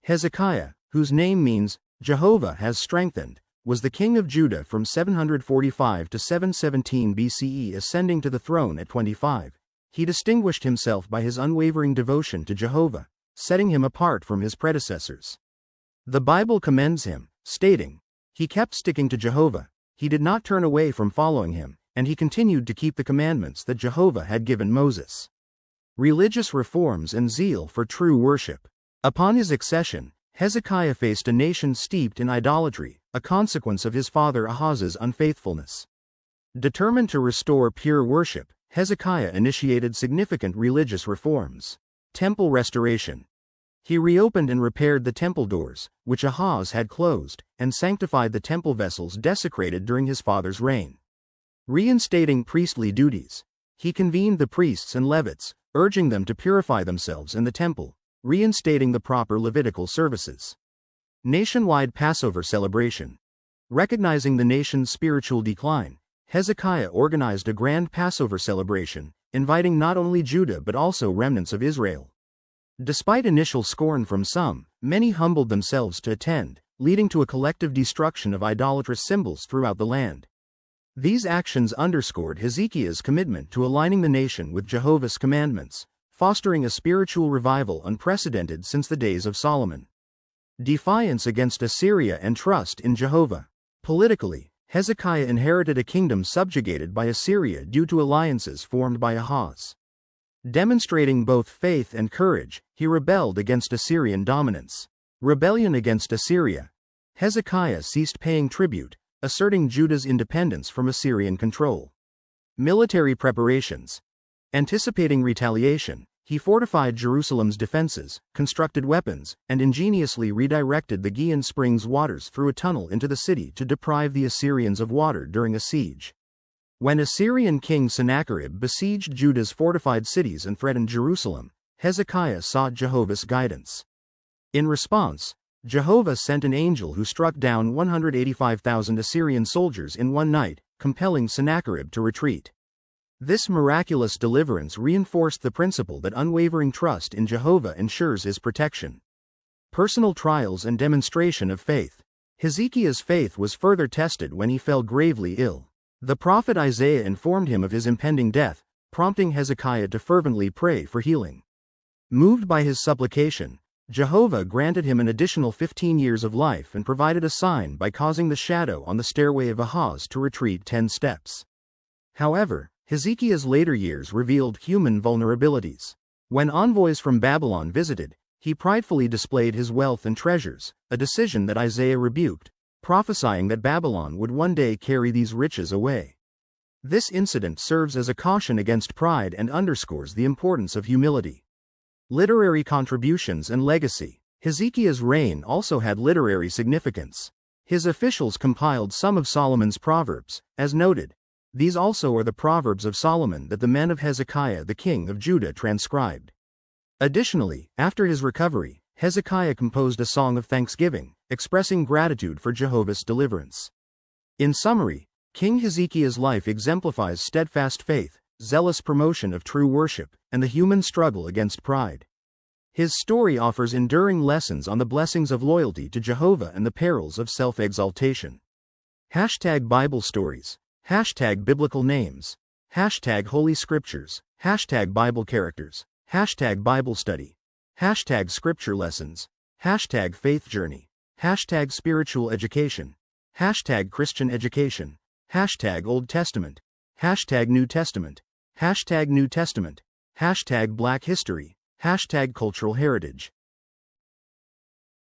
Hezekiah, whose name means, Jehovah has strengthened, was the king of Judah from 745 to 717 B.C.E. Ascending to the throne at 25, he distinguished himself by his unwavering devotion to Jehovah, setting him apart from his predecessors. The Bible commends him, stating, "He kept sticking to Jehovah, he did not turn away from following him, and he continued to keep the commandments that Jehovah had given Moses." Religious reforms and zeal for true worship. Upon his accession, Hezekiah faced a nation steeped in idolatry, a consequence of his father Ahaz's unfaithfulness. Determined to restore pure worship, Hezekiah initiated significant religious reforms. Temple restoration. He reopened and repaired the temple doors, which Ahaz had closed, and sanctified the temple vessels desecrated during his father's reign. Reinstating priestly duties. He convened the priests and Levites, urging them to purify themselves in the temple, reinstating the proper Levitical services. Nationwide Passover celebration. Recognizing the nation's spiritual decline, Hezekiah organized a grand Passover celebration, inviting not only Judah but also remnants of Israel. Despite initial scorn from some, many humbled themselves to attend, leading to a collective destruction of idolatrous symbols throughout the land. These actions underscored Hezekiah's commitment to aligning the nation with Jehovah's commandments, fostering a spiritual revival unprecedented since the days of Solomon. Defiance against Assyria and trust in Jehovah. Politically, Hezekiah inherited a kingdom subjugated by Assyria due to alliances formed by Ahaz. Demonstrating both faith and courage, he rebelled against Assyrian dominance. Rebellion against Assyria. Hezekiah ceased paying tribute, asserting Judah's independence from Assyrian control. Military preparations. Anticipating retaliation, he fortified Jerusalem's defenses, constructed weapons, and ingeniously redirected the Gihon Springs waters through a tunnel into the city to deprive the Assyrians of water during a siege. When Assyrian king Sennacherib besieged Judah's fortified cities and threatened Jerusalem, Hezekiah sought Jehovah's guidance. In response, Jehovah sent an angel who struck down 185,000 Assyrian soldiers in one night, compelling Sennacherib to retreat. This miraculous deliverance reinforced the principle that unwavering trust in Jehovah ensures his protection. Personal trials and demonstration of faith. Hezekiah's faith was further tested when he fell gravely ill. The prophet Isaiah informed him of his impending death, prompting Hezekiah to fervently pray for healing. Moved by his supplication, Jehovah granted him an additional 15 years of life and provided a sign by causing the shadow on the stairway of Ahaz to retreat 10 steps. However, Hezekiah's later years revealed human vulnerabilities. When envoys from Babylon visited, he pridefully displayed his wealth and treasures, a decision that Isaiah rebuked, prophesying that Babylon would one day carry these riches away. This incident serves as a caution against pride and underscores the importance of humility. Literary contributions and legacy. Hezekiah's reign also had literary significance. His officials compiled some of Solomon's proverbs, as noted. These also are the Proverbs of Solomon that the men of Hezekiah the king of Judah transcribed. Additionally, after his recovery, Hezekiah composed a song of thanksgiving, expressing gratitude for Jehovah's deliverance. In summary, King Hezekiah's life exemplifies steadfast faith, zealous promotion of true worship, and the human struggle against pride. His story offers enduring lessons on the blessings of loyalty to Jehovah and the perils of self-exaltation. #Bible Stories. #Biblical Names. #Holy Scriptures. #Bible Characters. #Bible Study. #Scripture Lessons. #Faith Journey. #Spiritual Education. #Christian Education. #Old Testament. #New Testament. #New Testament. #Black History. #Cultural Heritage.